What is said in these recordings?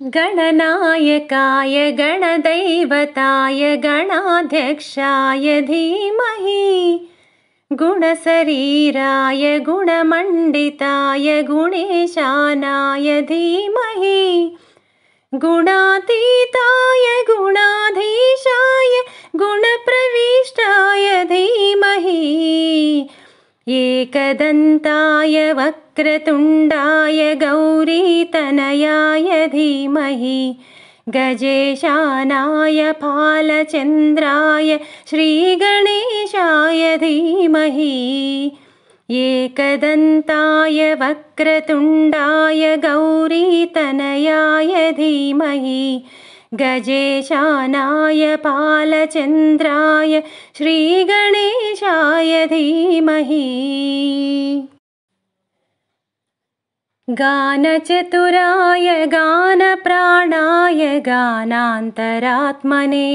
गणनायकाय गणदैवताय गणाध्यक्षाय धीमहि गुणशरीराय गुणमण्डिताय गुणेशानाय धीमहि गुणातीताय गुणाधीशाय गुणप्रविष्टाय धीमहि एकदन्ताय वक्रतुण्डाय गौरीतनयाय धीमहि गजेशानाय फालचन्द्राय श्रीगणेशाय धीमहि एकदन्ताय वक्रतुण्डाय गौरीतनयाय धीमहि गजेशानाय फालचन्द्राय श्रीगणेशाय धीमहि गानचतुराय गानप्राणाय गानान्तरात्मने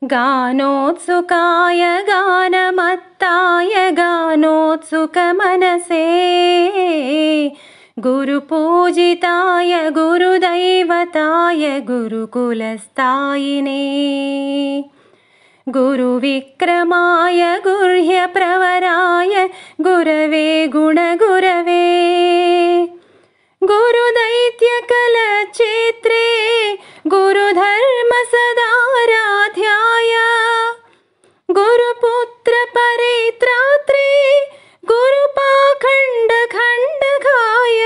गानोत्सुकाय गानमत्ताय गानोत्सुकमनसे गुरुपूजिताय गुरुदैवताय गुरुकुलस्थायिने गुरुविक्रमाय गुह्यप्रवराय गुरवे गुणगुरवे गुरुदैत्यकलक्षेत्रे गुरुधर्मसदाराध्याय गुरुपुत्रपरित्रात्रे गुरुपाखण्डखण्डकाय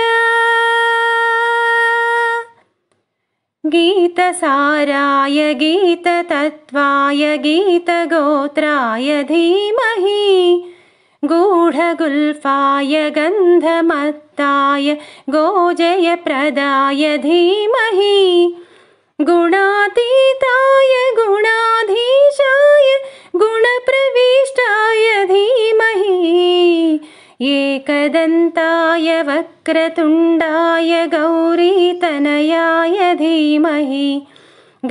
गीतसाराय गीततत्त्वाय गीतगोत्राय धीमहि गूढगुल्फाय गन्धमत्ताय गोजयप्रदाय धीमहि गुणातीताय गुणाधीशाय गुणप्रविष्टाय धीमहि एकदन्ताय वक्रतुण्डाय गौरीतनयाय धीमहि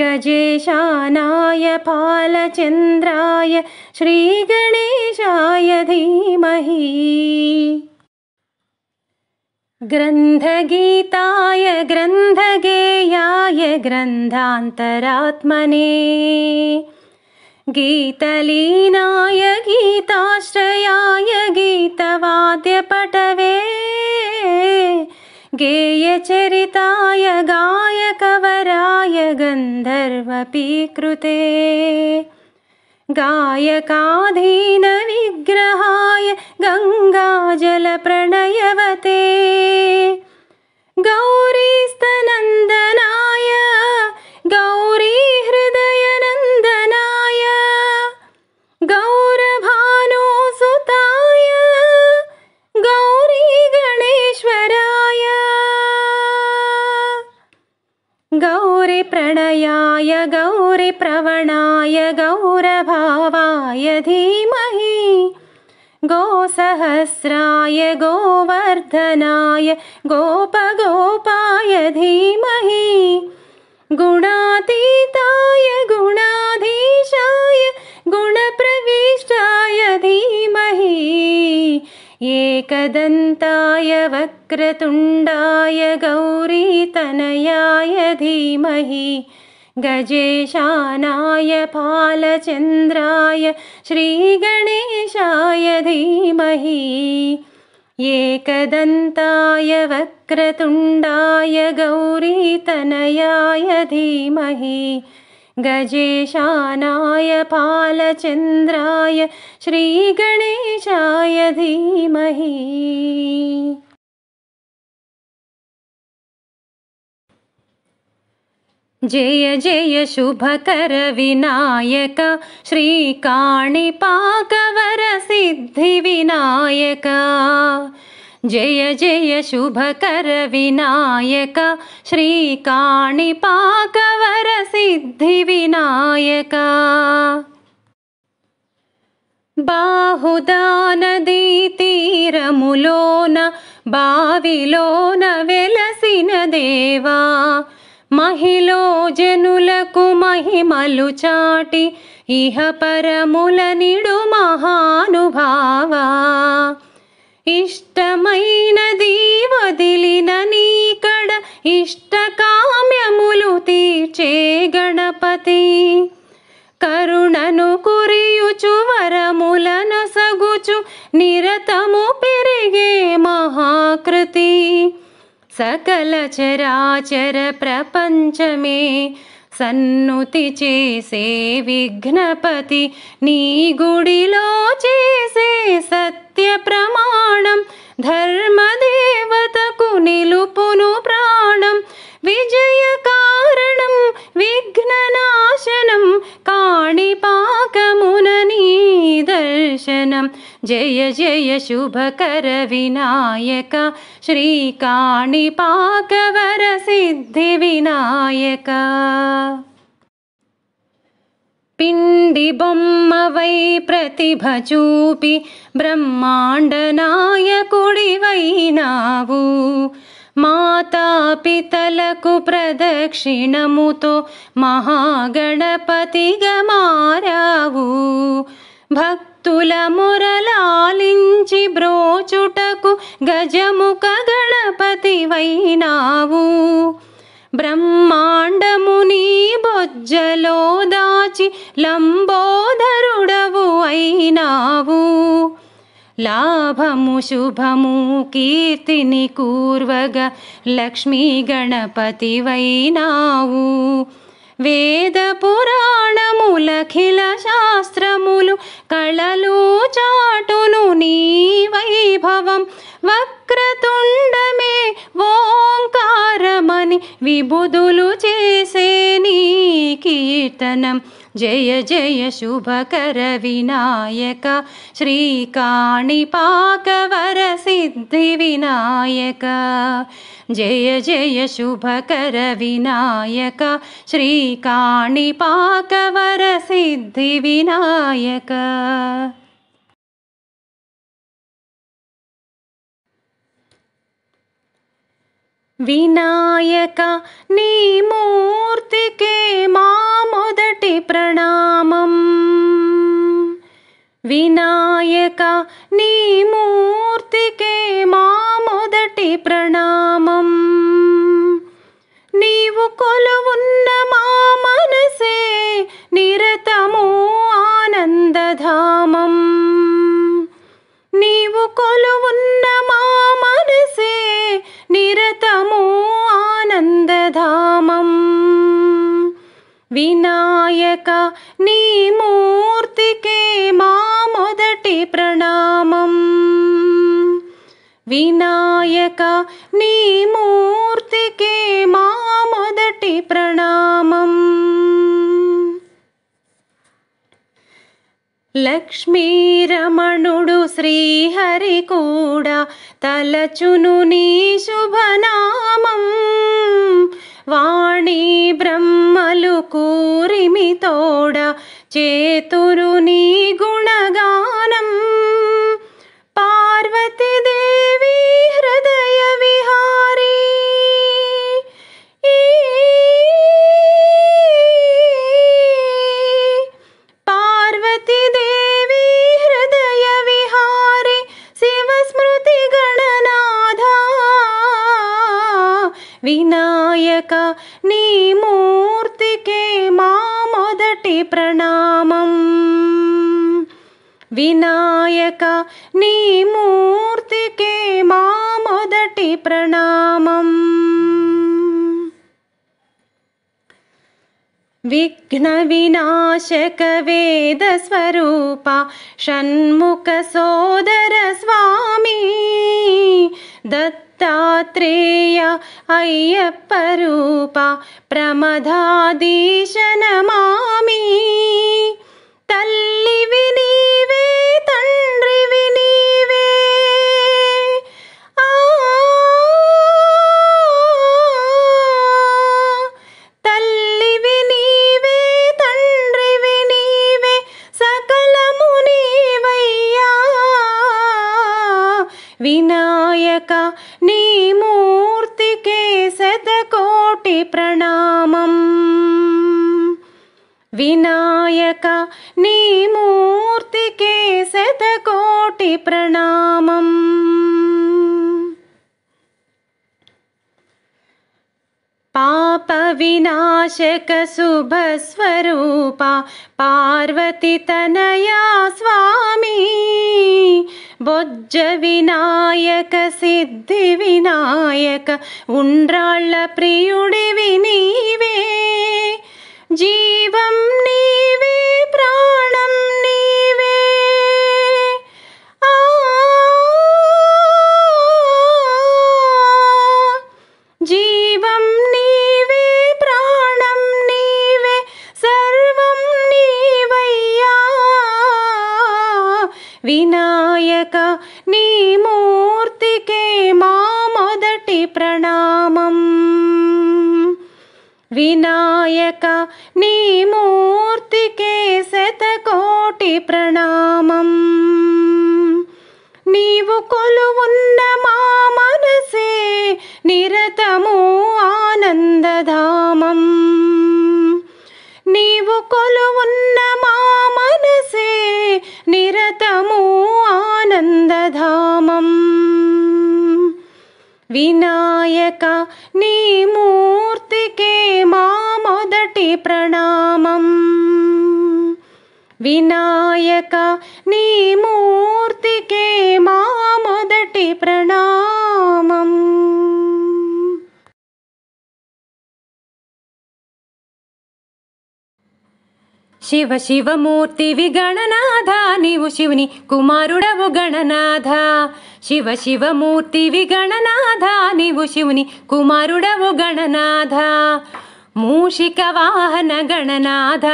गजेशानाय फालचन्द्राय श्रीगणेशाय धीमहि ग्रन्थगीताय ग्रन्थगेयाय ग्रन्थान्तरात्मने गीतलीनाय गीताश्रयाय गीतवाद्यपटवे गेयचरिताय गायकवराय गन्धर्वपीकृते गायकाधीनविग्रहाय गङ्गाजलप्रणयवते गौरीस्तनन्दनाय गौरीहृदयनन्दनाय गौरभानुसुताय गौरीगणेश्वराय गौरीप्रणयाय गौरीप्रवणाय गौरभावाय धीमहि गोसहस्राय गोवर्धनाय गोपगोपाय धीमहि गुणातीताय गुणाधीशाय गुणप्रविष्टाय धीमहि एकदन्ताय वक्रतुण्डाय गौरीतनयाय धीमहि गजेशानाय फालचन्द्राय श्रीगणेशाय धीमहि एकदन्ताय वक्रतुण्डाय गौरीतनयाय धीमहि गजेशानाय फालचन्द्राय श्रीगणेशाय धीमहि जय जय शुभकर विनायक श्रीकाणिपाकवर सिद्धिविनायक जय जय शुभकर विनायक श्रीकाणिपाकवर सिद्धिविनायक బాహుదానదీ తీరములోన బావిలోన వెలసిన దేవా మహిలో జనులకు మహిమలు చాటి ఇహ పరముల నిడు మహానుభావా ఇష్టమైనది వదిలిన నీకడ ఇష్టక సకల చరాచర ప్రపంచమే సన్నుతి చేసే విఘ్నపతి నీ గుడిలో చేసే సత్య ప్రమాణం ధర్మదేవతకు నిలుపును ప్రాణం విజయ కారణం విఘ్ననాశనం కాణిపాకమున నీ దర్శనం జయ జయ శుభకర వినాయక శ్రీ కాణిపాకవర సిద్ధి వినాయక పిండి బొమ్మవై ప్రతిభ చూపి బ్రహ్మాండ నాయకుడివైనావు మాతాపితలకు ప్రదక్షిణముతో మహాగణపతిగా మారావు భక్తుల మొరలాలించి బ్రోచుటకు గజముఖ గణపతివైనావు బ్రహ్మాండము నీ బొజ్జలో దాచి లంబోదరుడవు అయినావు లాభము శుభము కీర్తిని కూర్వగా లక్ష్మీ గణపతివైనావు వేద పురాణములఖిల శాస్త్రములు కళలు చాటును నీ వైభవం వక్రతుండమే ఓంకారమని విబుధులు చేసే నీ కీర్తనం జయ జయ శుభకర వినాయక శ్రీ కాణిపాకవర సిద్ధి వినాయక జయ జయ శుభకర వినాయక శ్రీ కాణిపాకవర సిద్ధి వినాయక వినాయక నీ మూర్తికే మా మొదటి ప్రణామం వినాయక నీ మూర్తికే మా మొదటి ప్రణామం నీవు కొలువున్న మా మనసే నిరతము ఆనందధామం నీవు కొలువున్న మా మనసే నిరతము ఆనందధామం వినాయక నీ మూర్తికే మా మొదటి ప్రణామం వినాయక నీ మూర్తికే మా మొదటి ప్రణామం లక్ష్మీరమణుడు శ్రీహరి కూడా తలచును నీ శుభనామం వాణి బ్రహ్మలు కూరిమి తోడ చేతురు నీ గుణగానం పార్వతీదేవి హృదయ విహారీ పార్వతీదేవి హృదయ విహారీ శివ స్మృతి గణనాథ వినాయక నీ మూర్తికే మా మొదటి ప్రణామం వినాయక నీ మూర్తికే మా మొదటి ప్రణామం విఘ్న వినాశక వేద స్వరూప షణ్ముఖ సోదర స్వామి దత్తాత్రేయ అయ్యప్ప రూప ప్రమదాధీశ నమామి తల్లివి నీవే తండ్రివి నీవే తల్లివి నీవే తండ్రివి నీవే సకలము నీవయ్యా వినాయక నీ మూర్తికే శతకోటి ప్రణామం వినాయక నీ మూర్తికే శతకోటి ప్రణామం పాప వినాశక శుభ స్వరూప పార్వతి తనయా స్వామి బొజ్జ వినాయక సిద్ధి వినాయక ఉండ్రాళ్ళ ప్రియుడివి నీవే జీవం నీవే ప్రాణం నీవే జీవం నీవే ప్రాణం నీవే సర్వం నీవయ్యా వినాయక నీ మూర్తికే మా మొదటి ప్రణామం వినాయక నీ మూర్తికే శతకోటి ప్రణామం నీవు కొలువున్న మా మనసే నిరతము ఆనందధామం నీవు కొలువున్న మా మనసే నిరతము ఆనందధామం వినాయక నీ మూర్తికే మా మొదటి ప్రణామం వినాయక నీ మూర్తికే మా మొదటి ప్రణామం శివ శివమూర్తివి గణనాథ నీవు శివుని కుమారుడవు గణనాథ శివ శివమూర్తివి గణనాథ నీవు శివుని కుమారుడవు గణనాథ మూషిక వాహన గణనాథ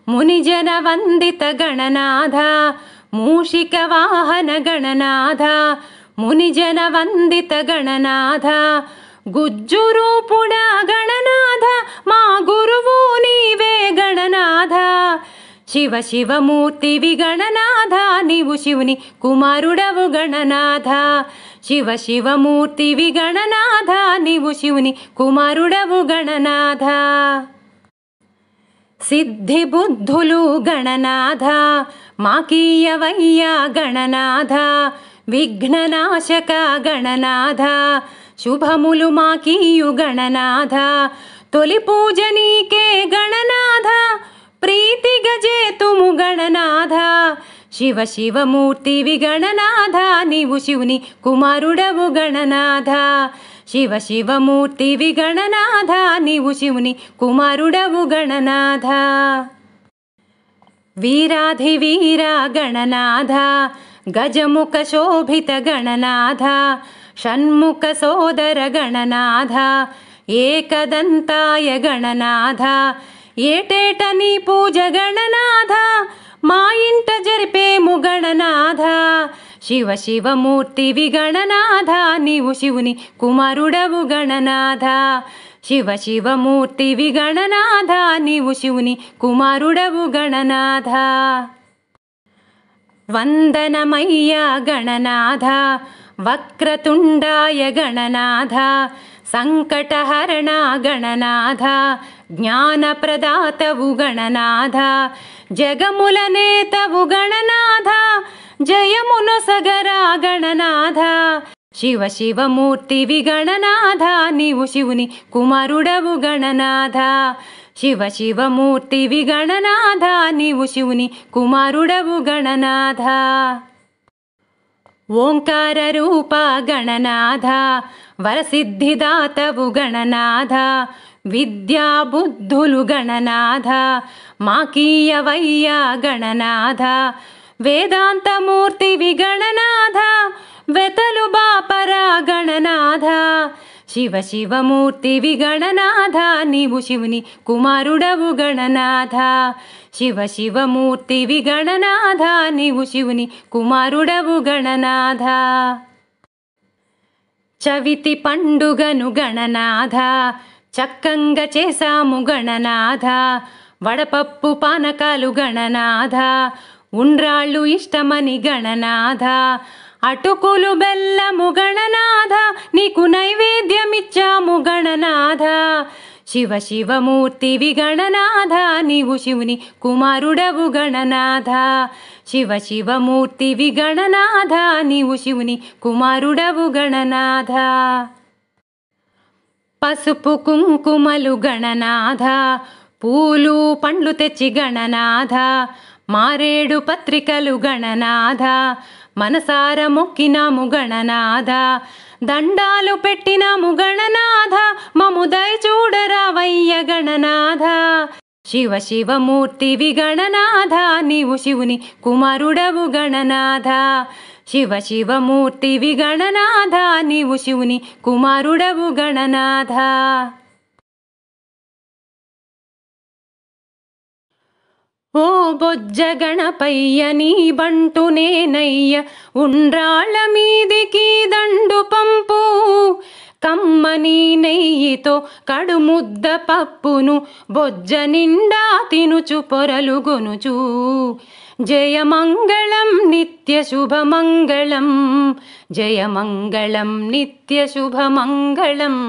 మునిజన వందిత గణనాథ మూషిక వాహన గణనాథ మునిజన వందిత గణనాథ గుజ్జు రూపుడ గణనాథ మా గురువు నీవే గణనాథ శివ శివమూర్తివి గణనాథ నీవు శివుని కుమారుడవు గణనాథ శివ శివమూర్తివి గణనాథ నీవు శివుని కుమారుడవు గణనాథ సిద్ధి బుద్ధులు గణనాథ మాకీయవయ్యా గణనాథ విఘ్ననాశక గణనాథ శుభములు మాకీయు గణనాథ తొలి పూజ నీకే గణనాథ ప్రీతిగా చేతుము గణనాథ శివ శివమూర్తివి గణనాథ నీవు శివుని కుమారుడవు గణనాథ శివ శివమూర్తివి గణనాథ నీవు శివుని కుమారుడవు గణనాథ వీరాధి వీర గణనాథ గజముఖ శోభిత గణనాథ షణ్ముఖ సోదర గణనాథ ఏకదంతాయ గణనాథ ఏటేట నీ పూజ గణనాథ మా ఇంట జరిపేము గణనాథ శివ శివమూర్తివి గణనాథ నీవు శివుని కుమారుడవు గణనాథ శివ శివమూర్తివి గణనాథ నీవు శివుని కుమారుడవు గణనాథ వందనమయ్యా గణనాథ వక్రతుండాయ గణనాథ సంకటహరణ గణనాథ జ్ఞానప్రదాతవు గణనాథ జగముల నేతవు గణనాథ జయమునొసగరా గణనాథ శివ శివమూర్తివి గణనాథ నీవు శివుని కుమారుడవు గణనాథ శివ శివమూర్తివి గణనాథ నీవు శివుని కుమారుడవు గణనాథ ఓంకార రూప గణనాథ వరసిద్ధిదాతవు గణనాథ విద్యా బుద్ధులు గణనాథ మాకీయవయ్యా గణనాథ వేదాంతమూర్తివి గణనాథ వెతలు బాపరా గణనాథ శివ శివమూర్తివి గణనాథ నీవు శివుని కుమారుడవు గణనాథ శివ శివమూర్తివి గణనాథ నీవు శివుని కుమారుడవు గణనాథ చవితి పండుగను గణనాథ చక్కంగా చేసాము గణనాథ వడపప్పు పానకాలు గణనాథ ఉండ్రాళ్ళు ఇష్టమని గణనాథ అటుకులు బెల్లము గణనాథ నీకు నైవేద్యమిచ్చాము గణనాథ శివ శివమూర్తివి గణనాథ నీవు శివుని కుమారుడవు గణనాథ శివ శివమూర్తివి గణనాథ నీవు శివుని కుమారుడవు గణనాథ పసుపు కుంకుమలు గణనాథ పూలు పండ్లు తెచ్చి గణనాథ మారేడు పత్రికలు గణనాథ మనసార మొక్కినాము గణనాథ, దండాలు పెట్టినాము గణనాథ, మము దయ చూడరావయ్య గణనాథ. శివ శివమూర్తివి గణనాథ, నీవు శివుని కుమారుడవు గణనాథ. శివ శివమూర్తివి గణనాథ, నీవు శివుని కుమారుడవు గణనాథ. ఓ బొజ్జ గణపయ్య నీ బంటు నేనయ్య, ఉండ్రాళ్ళ మీదికి దండు పంపు, కమ్మని నెయ్యితో కడుముద్ద పప్పును బొజ్జ నిండా తినుచు పొరలు గొనుచు. జయమంగళం నిత్య శుభమంగళం, జయమంగళం నిత్య శుభమంగళం.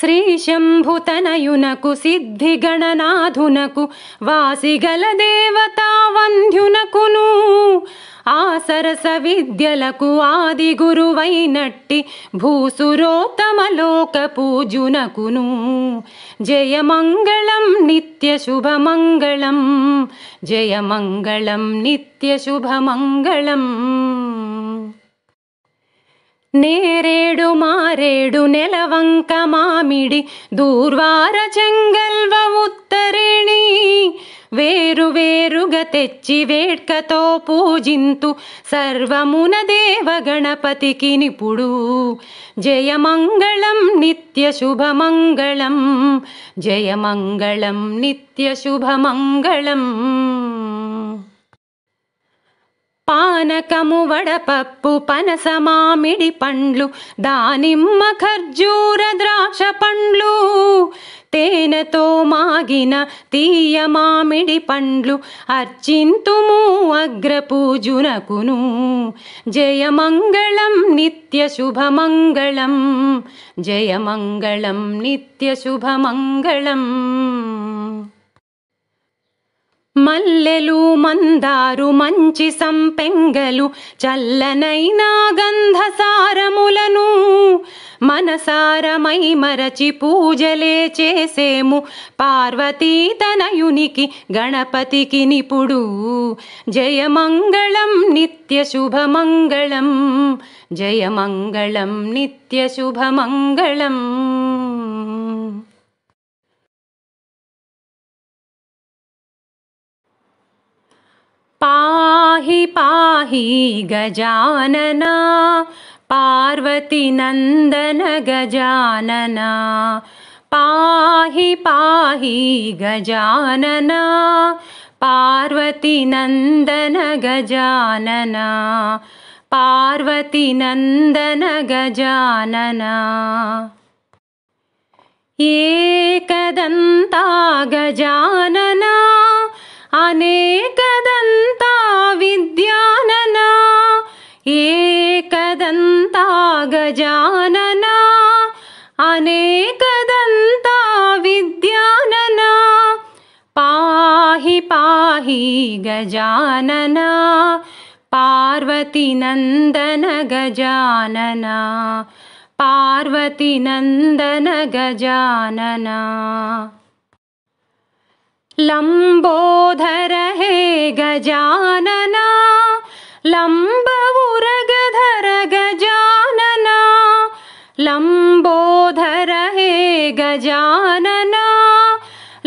శ్రీ శంభుతనయునకు సిద్ధి గణనాథునకు, వాసిగల దేవతా వంద్యునకును, ఆ సరస విద్యలకు ఆది గురువైనట్టి భూసురోత్తమలోక పూజునకును. జయమంగళం నిత్య శుభమంగళం, జయమంగళం నిత్య శుభమంగళం. నేరేడు మారేడు నెలవంక మామిడి దూర్వార చెంగల్వ ఉత్తరేణి, వేరు వేరుగా తెచ్చి వేడ్కతో పూజింతు సర్వమున దేవ గణపతికి నిపుడు. జయమంగళం నిత్య శుభమంగళం, జయమంగళం నిత్య శుభమంగళం. పానకము వడపప్పు పనస మామిడి పండ్లు, దానిమ్మ ఖర్జూర ద్రాక్ష పండ్లు, తేనెతో మాగిన తీయ మామిడి పండ్లు అర్చింతుము అగ్రపూజునకును. జయమంగళం నిత్య శుభమంగళం, జయమంగళం నిత్య శుభమంగళం. మల్లెలు మందారు మంచి సంపెంగలు చల్లనైనా గంధసారములను, మనసారమై మరచి పూజలే చేసేము పార్వతీ తనయునికి గణపతికి నిపుడు. జయమంగళం నిత్య శుభమంగళం, జయమంగళం నిత్య శుభమంగళం. పాహి పాహి గజానన, పార్వతి నందన గజానన, పాహి పాహి గజానన, పార్వతి నందన గజానన, పార్వతి నందన గజానన. ఏకదంతా గజానన, అనేకదంతా విద్యానన, ఏకదంతా గజానన, అనేకదంతా విద్యానన, పాహి పాహి గజానన, పార్వతి నందన గజానన, పార్వతి నందన గజానన. लंबोधर हे गजानन, लंबउरगधर गजानन, लंबोधर हे गजानन,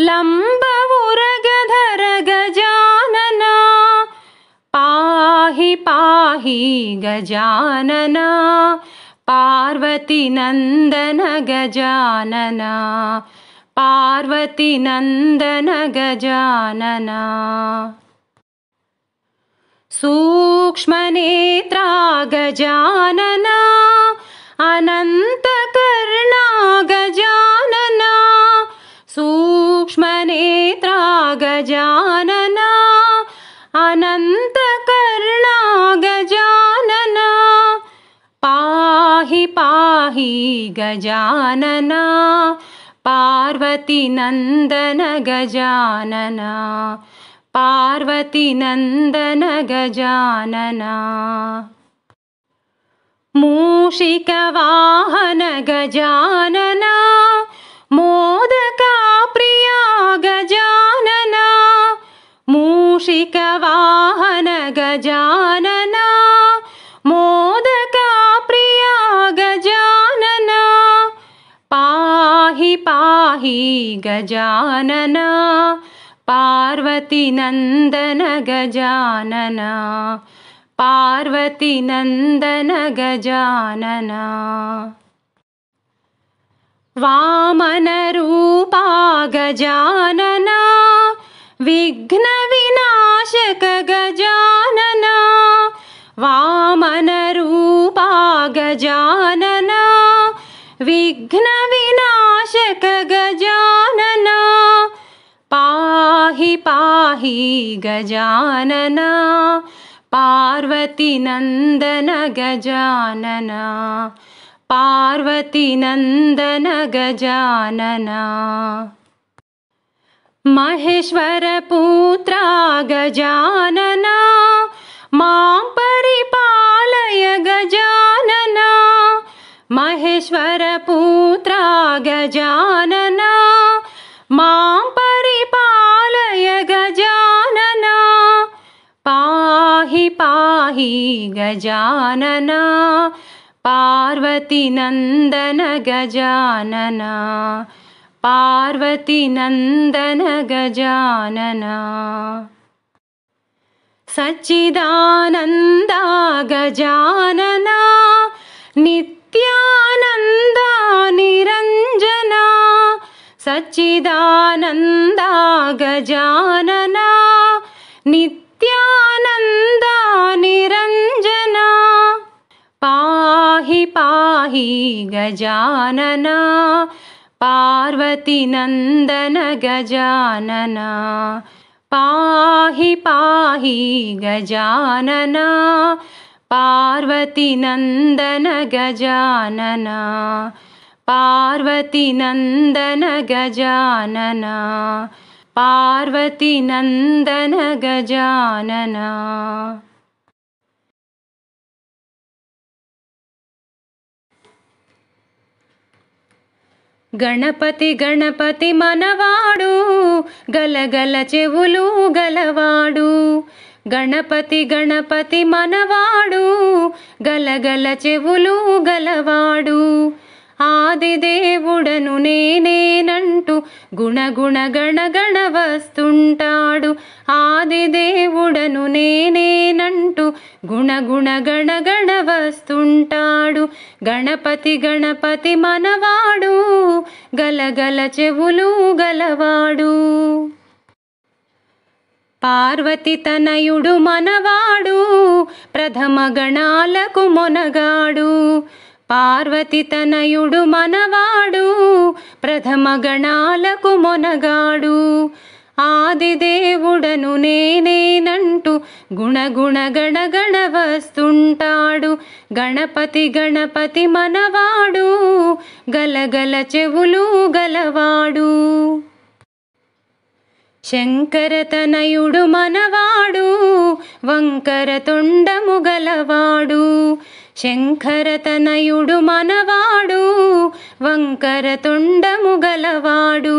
लंबउरगधर गजानन, पाहि पाहि गजानन, पार्वती नंदन गजानन, पार्वती नंदन गजानन. सूक्ष्मनेत्रा गजानन, अनंतकर्णा गजानन, सूक्ष्मनेत्रा गजानन, अनंतकर्णा गजानन, पाहि पाहि गजानन, पार्वती नंदन गजानन, पार्वती नंदन गजानन. मूषिकवाहन गजानन, मोदका प्रिया गजानन, मूषिकवाहन गजानना मोदका प्रिया गजानना पाहि पाहि गजानना पार्वती नंदन गजानना पार्वती नंदन गजानना वामन रूपा गजानना विघ्न विनाशक गजानना वामन रूपा गजानना विघ्न विनाशक गजानना पाहि पाहि गजानना पार्वती नंदन गजानना पार्वती नंदन गजानना महेश्वर पुत्रा गजानना मां परिपालय गजानना महेश्वर पुत्रा गजानना मां परिपालय गजानना पाहि पाहि गजानना पार्वती नंदन गजानना पार्वती नंदन गजानना सच्चिदानंदा गजानना नित्यानंदा निरंजना सच्चिदानंदा गजानना नित्यानंदा निरंजना पाहि पाहि गजानना पार्वती नंदन गजानना पाहि पाहि गजानना पार्वती नंदन गजानना पार्वती नंदन गजानना पार्वती नंदन गजानना गणपति गणपति मनवाडू गलगल చెవులు గలవాడు गणपति गणपति मनवाडू गलगल చెవులు గలవాడు ఆదిదేవుడను నేనేనంటూ గుణగుణ గణగణ వస్తుంటాడు ఆదిదేవుడను నేనేనంటూ గుణగుణ గణగణ వస్తుంటాడు గణపతి గణపతి మనవాడు గలగల చెవులు గలవాడు పార్వతి తనయుడు మనవాడు ప్రథమ గణాలకు మొనగాడు పార్వతి తనయుడు మనవాడు ప్రథమ గణాలకు మొనగాడు ఆదిదేవుడను నేనేనంటూ గుణగుణ గణగణ వస్తుంటాడు గణపతి గణపతి మనవాడు గలగల చెవులు గలవాడు శంకర తనయుడు మనవాడు వంకర తొండము గలవాడు శంకర తనయుడు మనవాడు వంకర తొండము గలవాడు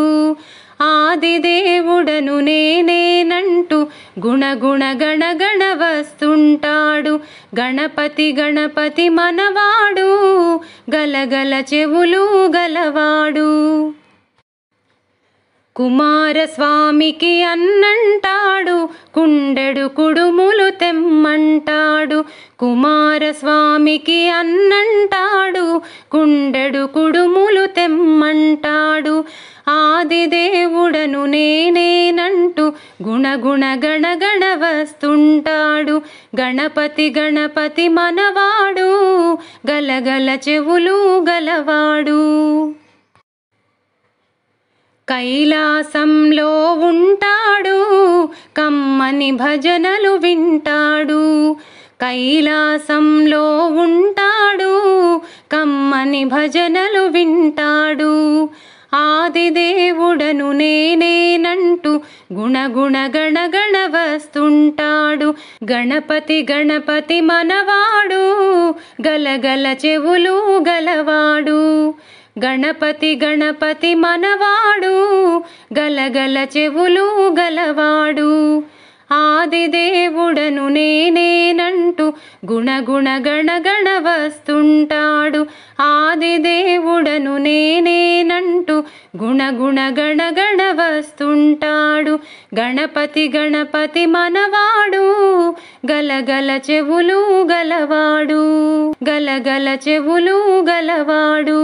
ఆదిదేవుడను నేనేనంటూ గుణగుణ గణగణ వస్తుంటాడు గణపతి గణపతి మనవాడు గలగల చెవులు గలవాడు కుమారస్వామికి అన్నంటాడు కుండెడు కుడుములు తెమ్మంటాడు కుమారస్వామికి అన్నంటాడు కుండెడు కుడుములు తెమ్మంటాడు ఆదిదేవుడను నేనేనంటూ గుణగుణ గణగణ వస్తుంటాడు గణపతి గణపతి మనవాడు గలగల చెవులు గలవాడు కైలాసంలో ఉంటాడు కమ్మని భజనలు వింటాడు కైలాసంలో ఉంటాడు కమ్మని భజనలు వింటాడు ఆదిదేవుడను నేనేనంటూ గుణగుణ గణగణ వస్తుంటాడు గణపతి గణపతి మనవాడు గలగల చెవులు గలవాడు గణపతి గణపతి మనవాడు గలగల చెవులు గలవాడు ఆదిదేవుడను నేనేనంటూ గుణగుణ గణగణ వస్తుంటాడు. ఆదిదేవుడను నేనేనంటూ గుణగుణ గణగణ వస్తుంటాడు. గణపతి గణపతి మనవాడు, గలగల చెవులు గలవాడు, గలగల చెవులు గలవాడు.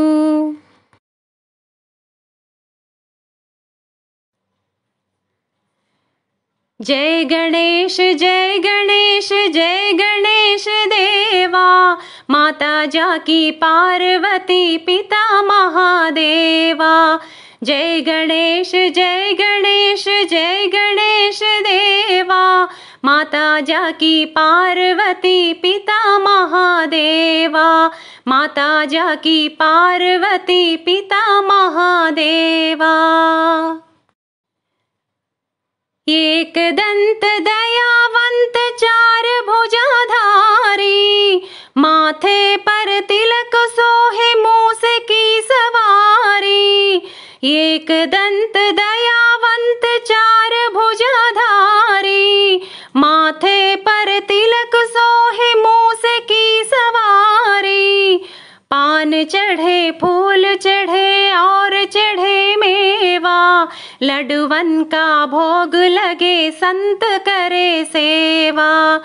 जय गणेश जय गणेश जय गणेश देवा, माता जाकी पार्वती पिता महादेवा। जय गणेश जय गणेश जय गणेश देवा, माता जाकी पार्वती पिता महादेवा, माता जाकी पार्वती पिता महादेवा। एक दंत दयावंत चार भुजाधारी, माथे पर तिलक सोहे मूस की सवारी। एक दंत दयावंत चार भुजाधारी, माथे पर तिलक सोहे मूस की सवारी। पान चढ़े फूल चढ़े और चढ़े मेवा, लड्डुवन का भोग लगे संत करे सेवा।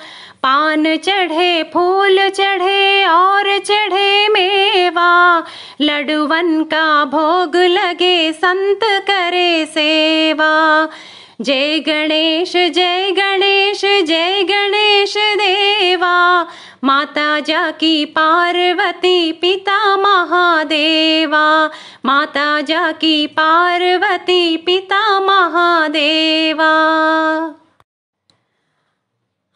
पान चढ़े फूल चढ़े और चढ़े मेवा, लड्डुवन का भोग लगे संत करे सेवा। जय गणेश जय गणेश जय गणेश देवा, माता जाकी पार्वती पिता महादेवा, माता जाकी पार्वती पिता महादेवा।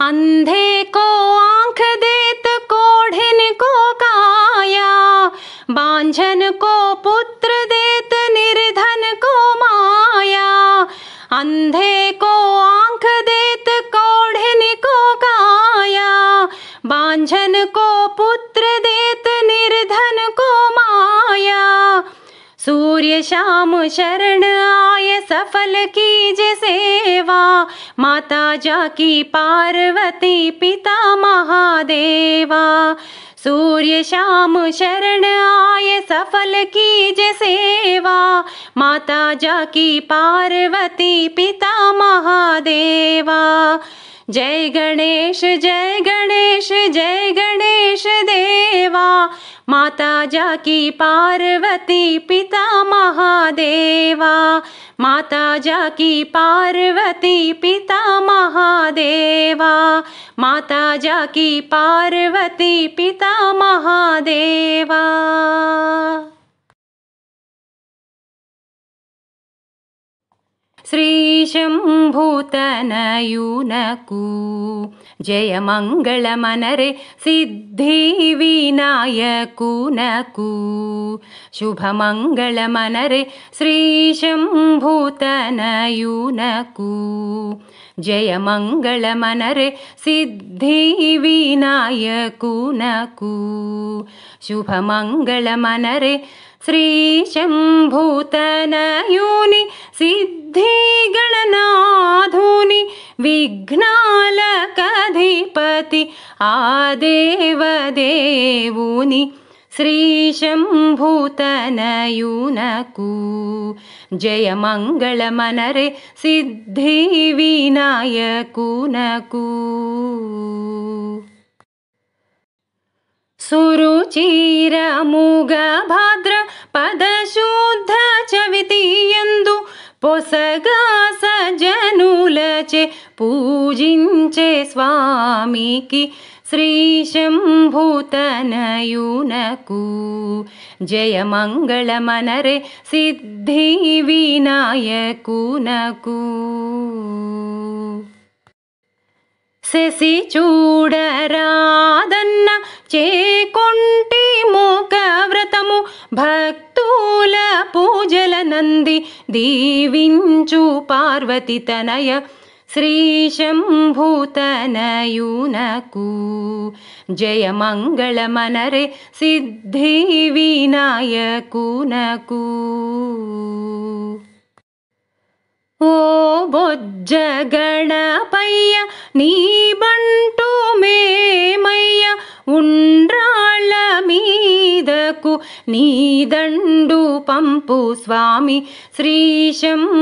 अंधे को आंख देत कोढ़िन को काया, बांझन को पुत्र देत निर्धन को माया। अंधे को आंख देत कोढ़िन को काया, बांझन को पुत्र देत निर्धन को माया। सूर्य शाम शरण आय सफल कीजे सेवा, माता जाकी पार्वती पिता महादेवा। सूर्य शाम शरण आय सफल कीजे सेवा, माता जाकी पार्वती पिता महादेवा। जय गणेश जय गणेश जय गणेश देवा, माता जाकी पार्वती पिता महादेवा, माता जाकी पार्वती पिता महादेवा, माता जाकी पार्वती पिता महादेवा। श्री शंभूतनयूनकू जय मंगल मनरे सिद्धि विनायकुनकू शुभ मंगल मनरे श्री शंभूतनयूनकू जय मंगल मनरे सिद्धि विनायकुनकू शुभ मंगल मनरे श्री शंभूतनयूनि सिद्धि गणनाधुनि विघ्नालकधिपति आदेवदेवुनि श्री शंभूतनयूनकू जय मंगल मनरे सिद्धि विनायकुनकू सुरुचिर मूग भाद्र पद शुद्ध चवितियंदु पोसगा सजनुलचे पूजिंचे स्वामीकी श्री शंभूतनयूनकू जय मंगल मनरे सिद्धि विनायकुनकू శశి చూడరాదన్న చేకొంటి మూక వ్రతము భక్తుల పూజల నంది దీవించు పార్వతి తనయ శ్రీ శంభూతనయూనకూ జయ మంగళ మనరే సిద్ధి వినాయకునకూ ఓ బొజ్జ గణపయ్య నీ బంటు మేమయ్య ఉండ్రాళ్ళ మీదకు నీ దండు పంపు స్వామి శ్రీ శంభుతనయునకు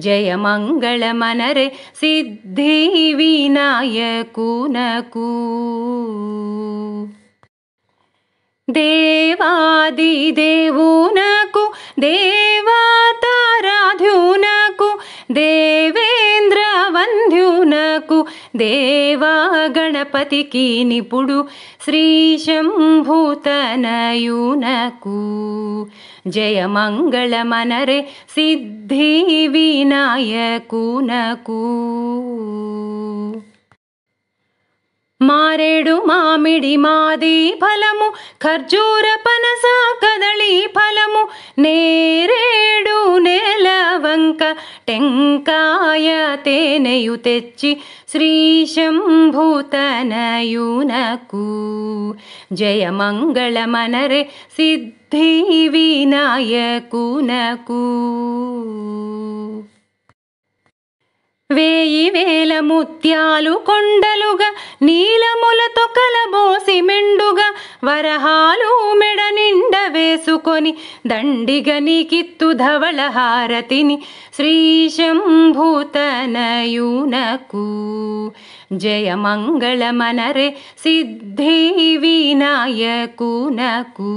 జయమంగళమనరే సిద్ధి వినాయకునకు దేవాది దేవునకు దేవతారాధ్యునకు దేవేంద్ర వంద్యునకు దేవా గణపతికి నిపుడు శ్రీ శంభుతనయునకు జయమంగళమనరే సిద్ధి వినాయకునకు మారేడు మామిడి మాది ఫలము ఖర్జూర పనస కదళి ఫలము నేరేడు నేలవంక టెంకాయ తేనెయు తెచ్చి శ్రీ శంభుతనయునకు జయమంగళమనరే సిద్ధి వినాయకునకు వేయి వేల ముత్యాలు కొండలుగా నీలములతో కలబోసి మెండుగా వరహాలు మెడ నిండ వేసుకొని దండిగా నీకిత్తు ధవళ హారతిని శ్రీ శంభుతనయునకు జయమంగళమనరే సిద్ధి వినాయకునకు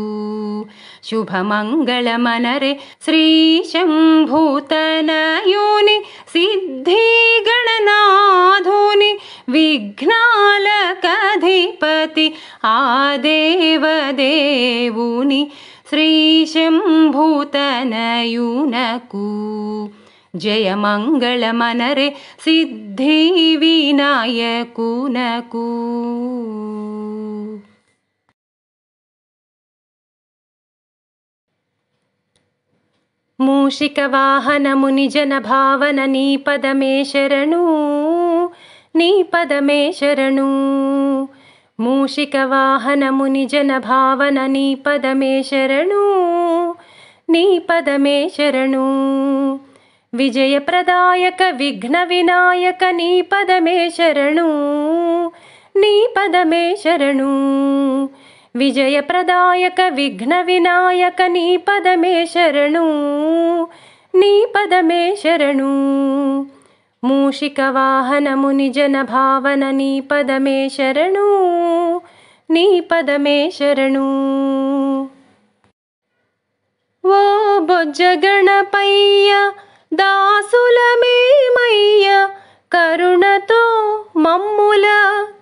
శుభమంగళమనరే శ్రీ శంభుతనయుని సిద్ధి గణనాథుని విఘ్నాలకధిపతి ఆ దేవదేవుని శ్రీ శంభుతనయునకు జయమంగళమనరే సిద్ధి వినాయకునకు మూషిక వాహనముని జన భావన నీ పదమే శరణు నీ పదమే శరణు మూషిక వాహనముని జన భావన నీ పదమే శరణు నీ పదమే శరణు విజయప్రదాయక విఘ్న వినాయక నీ పదమే శరణు నీ పదమే శరణు విజయప్రదాయక విఘ్న వినాయక నీ పదమే శరణు నీ పదమే శరణు మూషిక వాహనముని జన భావన నీ పదమే శరణు నీ పదమే శరణు ఓ బొజ్జ గణపయ్య దాసులమేమయ్య కరుణతో మమ్ముల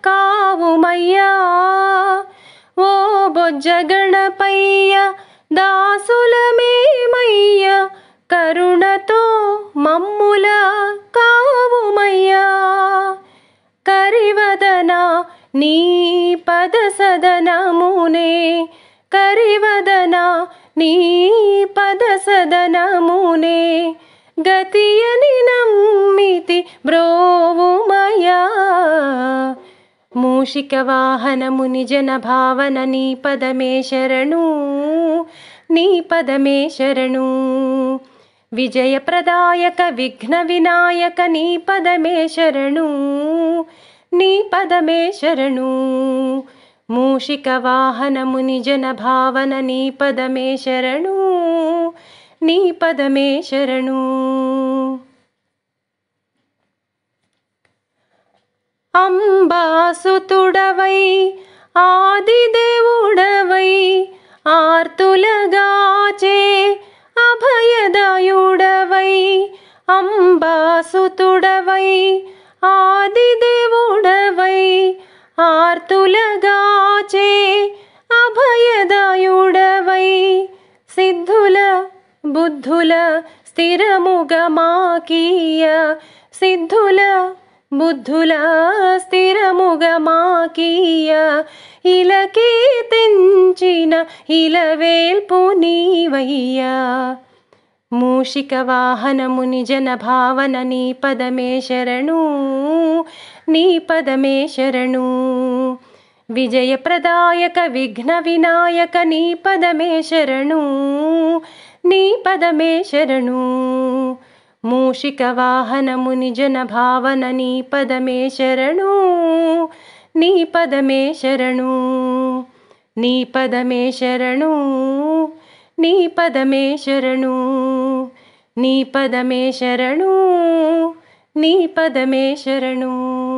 కావుమయ్యా ఓ బొజ్జ గణపయ్య దాసులమేమయ్య కరుణతో మమ్ముల కావుమయ్యా కరివదన నీ పద సదనమునే కరివదన నీ పద సదనమునే గతియని నమ్మితి బ్రోవుమయా మూషిక వాహనముని జన భావన నీ పదమే శరణు నీ పదమే శరణు విజయప్రదాయక విఘ్న వినాయక నీ పదమే శరణు నీ పదమే శరణు మూషిక వాహనముని జన భావన నీ పదమే శరణు నీ పదమే శరణు అంబాసుతుడవై ఆదిదేవుడవై ఆర్తులగాచే అభయదాయుడవై అంబాసుతుడవై ఆదిదేవుడవై ఆర్తులగాచే అభయదాయుడవై సిద్ధుల బుద్ధుల స్థిరముగా మాకీయ సిద్ధుల బుద్ధుల స్థిరముగా మాకీయ ఇలకే తెంచిన ఇలవేల్పు నీవయ్యా మూషిక వాహనముని జన భావన నీ పదమే శరణు నీ పదమే శరణు విజయప్రదాయక విఘ్న వినాయక నీ పదమే శరణు నీ పదమే శరణు. మూషిక వాహనముని జన భావన నీ పదమే శరణు. నీ పదమే శరణు. నీ పదమే శరణు. నీ పదమే శరణు. నీ పదమే శరణు. నీ పదమే శరణు.